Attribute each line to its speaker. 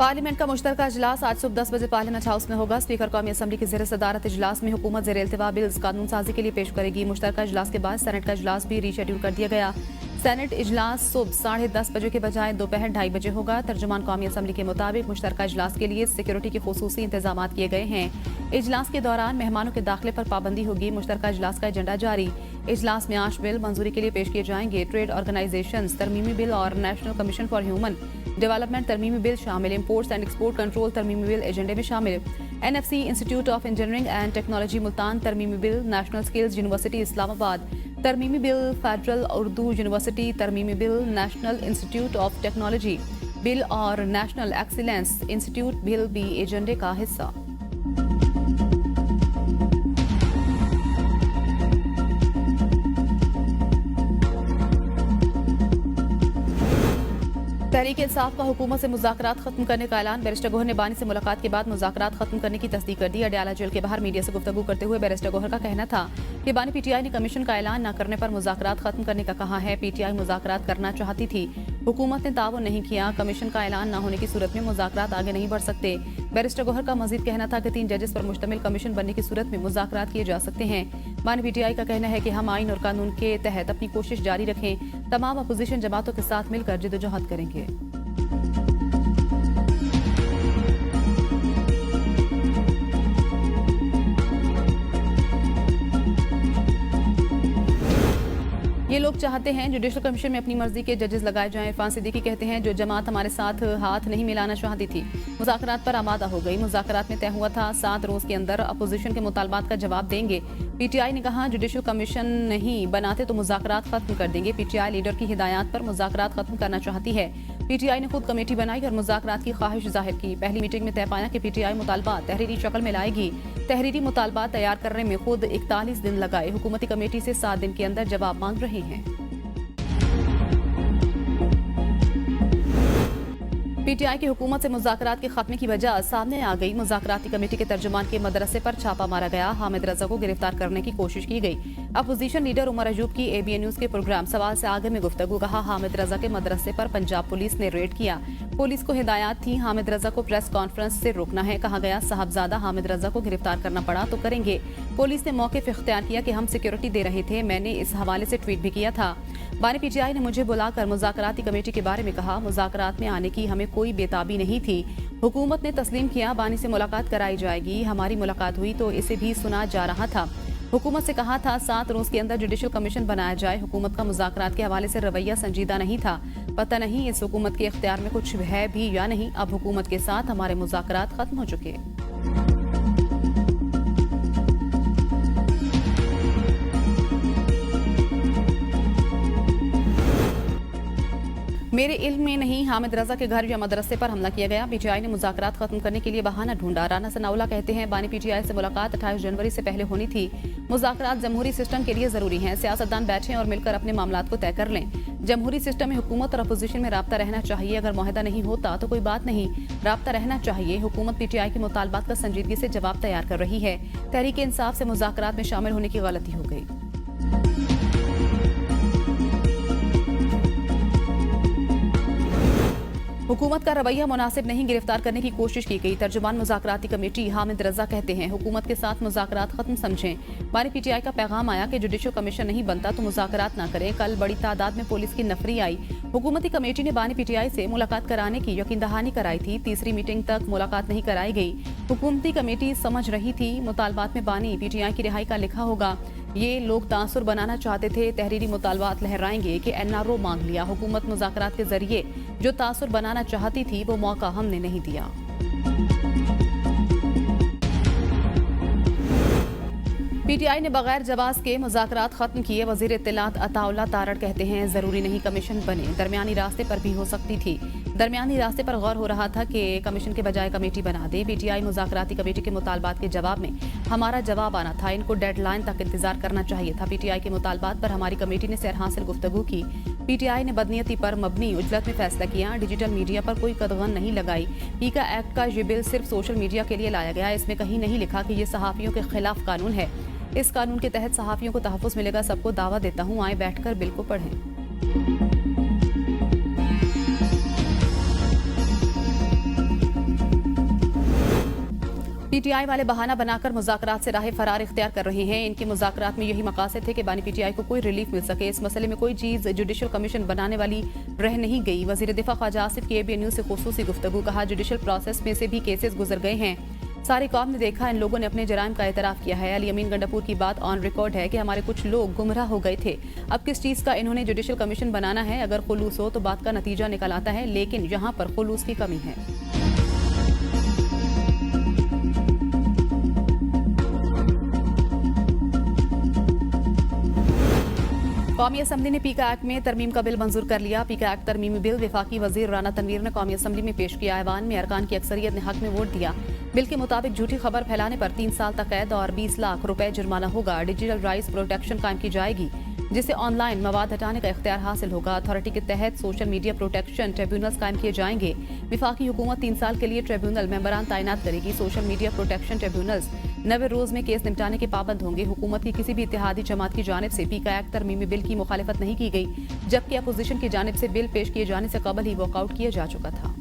Speaker 1: Parliament का मुश्तरका इजलास आज सुबह 10 बजे पार्लियामेंट हाउस में होगा। स्पीकर कौमी असम्बली की ज़ेर सदारत इजलास में हुकूमत ज़ेर इल्तिवा बिल्स कानून साजी के लिए पेश करेगी। मुश्तरका इजलास के बाद सेनेट का इजलास भी रीशेड्यूल कर दिया गया। सेनेट इजलास सुबह 10:30 बजे के बजाय दोपहर 2:30 बजे होगा। तर्जुमान कौमी असम्बली के मुताबिक मुश्तरका इजलास के लिए सिक्योरिटी के खुसूसी इंतजाम किए गए हैं। इजलास के दौरान मेहमानों के दाखिले पर पाबंदी होगी। मुश्तरका इजलास का एजेंडा जारी। इजलास में 8 बिल मंजूरी के लिए पेश किए जाएंगे। ट्रेड ऑर्गेनाइजेशन तरमीमी बिल और national commission for human development तरमीमी बिल शामिल। इम्पोर्ट्स एंड एक्सपोर्ट कंट्रोल तरमीमी बिल एजेंडे में शामिल। NFC institute of engineering and technology Multan तरमीमी bill. National skills university Islamabad तरमीमी बिल। फेडरल उर्दू यूनिवर्सिटी तरमीमी bill. National institute of technology bill और नेशनल एक्सीलेंस इंस्टीट्यूट बिल भी एजेंडे का हिस्सा। तहरीक इंसाफ का हुकूमत से मुज़ाकरात खत्म करने का ऐलान। बैरिस्टर गोहर ने बानी से मुलाकात के बाद मुज़ाकरात खत्म करने की तस्दीक कर दी। अडयाला जेल के बाहर मीडिया से गुफ्तगू करते हुए बैरिस्टर गोहर का कहना था कि बानी PTI ने कमीशन का ऐलान न करने पर मुज़ाकरात खत्म करने का कहा है। PTI मुज़ाकरात करना चाहती थी, हुकूमत ने ताउन नहीं किया। कमीशन का ऐलान न होने की सूरत में मुज़ाकरात आगे नहीं बढ़ सकते। बैरिस्टर गोहर का मजीद कहना था कि 3 जजेस पर मुश्तमिल कमीशन बनने की सूरत में मुज़ाकरात किए जा सकते हैं। बानी PTI का कहना है कि हम आइन और कानून के तहत अपनी कोशिश जारी रखें। तमाम अपोजिशन जमातों के साथ मिलकर जद्दोजहद करेंगे। ये लोग चाहते हैं जुडिशल कमीशन में अपनी मर्जी के जजेस लगाए जाएं। इरफान सिद्दीकी कहते हैं जो जमात हमारे साथ हाथ नहीं मिलाना चाहती थी, मुज़ाकरात पर आमादा हो गई। मुज़ाकरात में तय हुआ था 7 रोज के अंदर अपोजिशन के मुतालबात का जवाब देंगे। PTI ने कहा जुडिशल कमीशन नहीं बनाते तो मुज़ाकरात खत्म कर देंगे। PTI लीडर की हिदायत पर मुज़ाकरात खत्म करना चाहती है। PTI ने खुद कमेटी बनाई और मुज़ाकरात की ख्वाहिश जाहिर की। पहली मीटिंग में तय पाया कि PTI मुतालबात तहरीरी शक्ल में लाएगी। तहरीरी मुतालबात तैयार करने में खुद 41 दिन लगाए। हुकूमती कमेटी से 7 दिन के अंदर जवाब मांग रहे हैं। PTI की हुकूमत से मुज़ाकरात के खात्मे की वजह सामने आ गई। मुज़ाकराती कमेटी के तर्जुमान के मदरसे पर छापा मारा गया। हामिद रजा को गिरफ्तार करने की कोशिश की गई। अपोजिशन लीडर उमर अयूब की ABN न्यूज के प्रोग्राम सवाल से आगे में गुफ्तगू। कहा हामिद रजा के मदरसे पर पंजाब पुलिस ने रेड किया। पुलिस को हिदायत थी हामिद रजा को प्रेस कॉन्फ्रेंस से रोकना है। कहा गया साहबजादा हामिद रजा को गिरफ्तार करना पड़ा तो करेंगे। पुलिस ने मौके पर इख्तियार किया कि हम सिक्योरिटी दे रहे थे। मैंने इस हवाले से ट्वीट भी किया था। बानी PTI ने मुझे बुलाकर मुज़ाकराती कमेटी के बारे में कहा। मुज़ाकरात में आने की हमें कोई बेताबी नहीं थी। हुकूमत ने तस्लीम किया बानी से मुलाकात कराई जाएगी। हमारी मुलाकात हुई तो इसे भी सुना जा रहा था। हुकूमत से कहा था 7 रोज के अंदर जुडिशल कमीशन बनाया जाए। हुकूमत का मुज़ाकरात के हवाले से रवैया संजीदा नहीं था। पता नहीं इस हुकूमत के इख्तियार में कुछ है भी या नहीं। अब हुकूमत के साथ हमारे मुज़ाकरात खत्म हो चुके। मेरे इल्म में नहीं हामिद रजा के घर या मदरसे पर हमला किया गया। PTI ने मुज़ाकरात खत्म करने के लिए बहाना ढूंढा। राना सनाउल्लाह कहते हैं बानी PTI से मुलाकात 28 जनवरी से पहले होनी थी। मुज़ाकरात जमहूरी सिस्टम के लिए जरूरी हैं। सियासतदान बैठें और मिलकर अपने मामलात को तय कर लें। जमहूरी सिस्टम में हुकूमत और अपोजिशन में राब्ता रहना चाहिए। अगर मुआहदा नहीं होता तो कोई बात नहीं, राब्ता रहना चाहिए। हुकूमत PTI के मुतालबात का संजीदगी से जवाब तैयार कर रही है। तहरीक इंसाफ से मुज़ाकरात में शामिल होने की गलती हो गई। हुकूमत का रवैया मुनासिब नहीं, गिरफ्तार करने की कोशिश की गई। तर्जुमान मुज़ाकराती कमेटी हामिद रजा कहते हैं हुकूमत के साथ मुज़ाकरात खत्म समझें। बानी PTI का पैगाम आया कि जुडिशल कमीशन नहीं बनता तो मुज़ाकरात ना करें। कल बड़ी तादाद में पुलिस की नफरी आई। हुकूमती कमेटी ने बानी PTI से मुलाकात कराने की यकीन दहानी कराई थी। तीसरी मीटिंग तक मुलाकात नहीं कराई गई। हुकूमती कमेटी समझ रही थी मुतालबात में बानी PTI की रिहाई का लिखा होगा। ये लोग तासुर बनाना चाहते थे। तहरीरी मुतालबात लहराएंगे कि NRO मांग लिया। हुकूमत मुज़ाकरात के जरिए जो तासुर बनाना चाहती थी वो मौका हमने नहीं दिया। PTI ने बगैर जवाज के मुज़ाकरात खत्म किए। वज़ीर इत्तलात अताउल्लाह तारड़ कहते हैं जरूरी नहीं कमीशन बने, दरमियानी रास्ते पर भी हो सकती थी। दरमियानी रास्ते पर गौर हो रहा था कि कमीशन के बजाय कमेटी बना दे। PTI मुज़ाकराती कमेटी के मुतालबात के जवाब में हमारा जवाब आना था। इनको डेडलाइन तक इंतजार करना चाहिए था। PTI के मुतालबात पर हमारी कमेटी ने सैर हासिल गुफ्तगू की। PTI ने बदनीयती पर मबनी उजलत में फैसला किया। डिजिटल मीडिया पर कोई कदगन नहीं लगाई। पीका एक्ट का ये बिल सिर्फ सोशल मीडिया के लिए लाया गया। इसमें कहीं नहीं लिखा कि ये सहाफ़ियों के खिलाफ कानून है। इस कानून के तहत सहाफ़ियों को तहफ़्फ़ुज़ मिलेगा। सबको दावा देता हूँ आए बैठकर बिल को पढ़ें। पीटीआई वाले बहाना बनाकर मुज़ाकरात से राह फरार इख्तियार कर रहे हैं। इनके मुज़ाकरात में यही मकासद थे कि बानी पीटीआई को कोई रिलीफ मिल सके। इस मसले में कोई चीज़ जुडिशल कमीशन बनाने वाली रह नहीं गई। वज़ीर दिफा ख्वाजा आसिफ की ABN न्यूज़ से खुसूसी गुफ्तगू। कहा, जुडिशल प्रोसेस में से भी केसेस गुजर गए हैं। सारी कौम ने देखा, इन लोगों ने अपने जराइम का एतराफ़ किया है। अली अमीन गंडापुर की बात ऑन रिकॉर्ड है कि हमारे कुछ लोग गुमराह हो गए थे। अब किस चीज़ का इन्होंने जुडिशल कमीशन बनाना है? अगर खुलूस हो तो बात का नतीजा निकल आता है, लेकिन यहाँ पर खुलूस की कमी है। कौमी असम्बली ने पीका एक्ट में तरमीम का बिल मंजूर कर लिया। पीका एक्ट तरमीमी बिल विफाकी वजीर राना तनवीर ने कौमी असम्बली में पेश किया। ऐवान में अरकान की अक्सरियत ने हक में वोट दिया। बिल के मुताबिक झूठी खबर फैलाने पर 3 साल तक कैद और 20 लाख रुपए जुर्माना होगा। डिजिटल राइट्स प्रोटेक्शन कायम की जाएगी, जिससे ऑनलाइन मवाद हटाने का इख्तियार हासिल होगा। अथॉरिटी के तहत सोशल मीडिया प्रोटेक्शन ट्रिब्यूनल्स कायम किए जाएंगे। विफाकी हुकूमत 3 साल के लिए ट्रिब्यूनल मेंबरान तैनात करेगी। सोशल मीडिया प्रोटेक्शन ट्रिब्यूनल्स 90 रोज में केस निपटाने के पाबंद होंगे। हुकूमत की किसी भी इत्तेहादी जमात की जानिब से पीका एक्ट तरमीमी बिल की मुखालिफत नहीं की गई, जबकि अपोजिशन की जानिब से बिल पेश किए जाने से कबल ही वॉकआउट किया जा चुका था।